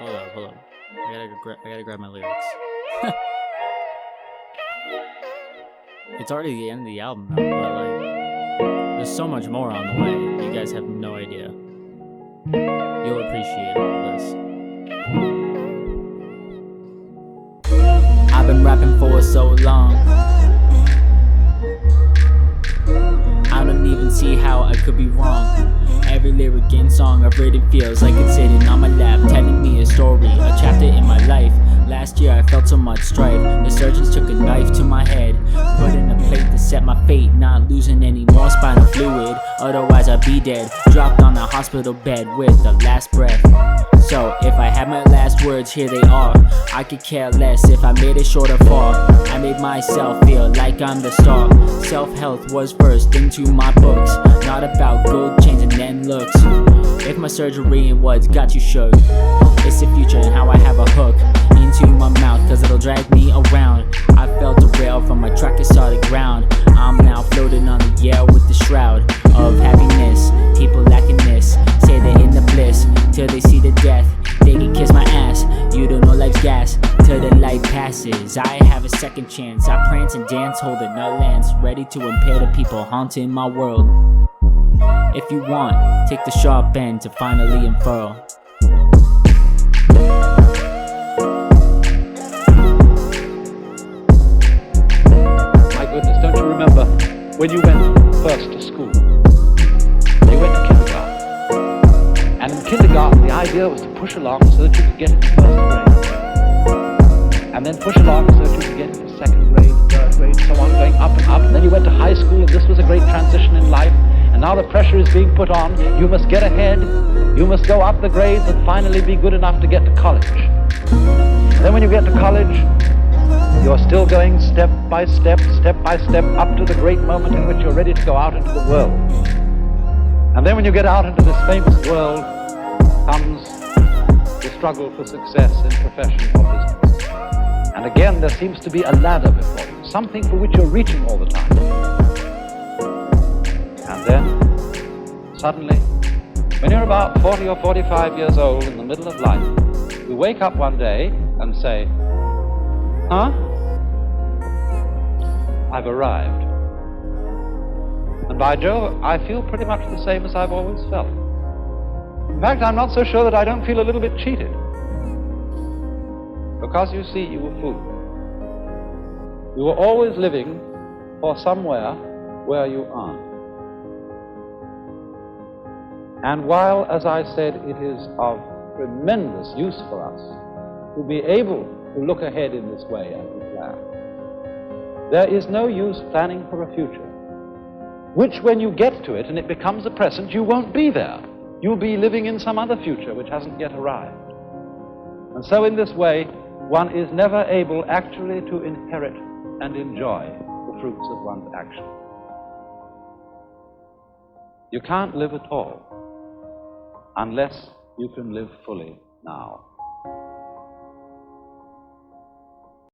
Hold up. I gotta grab my lyrics. It's already the end of the album now, but like, there's so much more on the way. You guys have no idea. You'll appreciate all of this. I've been rapping for so long. I don't even see how I could be wrong. Every lyric and song I've written feels like it's sitting on my lap, telling me a story, a chapter in my life. Last year I felt so much strife. The surgeons took a knife to my head, put in a plate to set my fate, not losing any more spinal fluid, otherwise I'd be dead. Dropped on a hospital bed with the last breath. So if I had my last words, here they are. I could care less if I made it short or far. I made myself feel like I'm the star. Self-health was first into my books, not about gold chains and then looks. If my surgery and what's got you shook, it's the future and how I have a hook into my mouth, cause it'll drag me around. I felt a rail from my track to solid ground. I'm now floating on the air with the shroud of happiness. People lacking this, say they're in the bliss till they see the death. They can kiss my ass, you don't know life's gas till the light passes. I have a second chance, I prance and dance, holding a lance, ready to impair the people haunting my world. If you want, take the sharp end to finally unfurl. My goodness, don't you remember when you went first to school? You went to kindergarten. And in kindergarten, the idea was to push along so that you could get into first grade. And then push along so that you could get into second grade, third grade, so on, going up and up. And then you went to high school, and this was a great transition in life. And now the pressure is being put on. You must get ahead. You must go up the grades and finally be good enough to get to college. Then when you get to college, you're still going step by step, up to the great moment in which you're ready to go out into the world. And then when you get out into this famous world, comes the struggle for success in profession or business. And again, there seems to be a ladder before you, something for which you're reaching all the time. And then, suddenly, when you're about 40 or 45 years old in the middle of life, you wake up one day and say, huh? I've arrived. And by Jove, I feel pretty much the same as I've always felt. In fact, I'm not so sure that I don't feel a little bit cheated. Because you see, you were fooled. You were always living for somewhere where you aren't. And while, as I said, it is of tremendous use for us to be able to look ahead in this way and to plan, there is no use planning for a future, which when you get to it and it becomes a present, you won't be there. You'll be living in some other future which hasn't yet arrived. And so in this way, one is never able actually to inherit and enjoy the fruits of one's action. You can't live at all unless you can live fully now.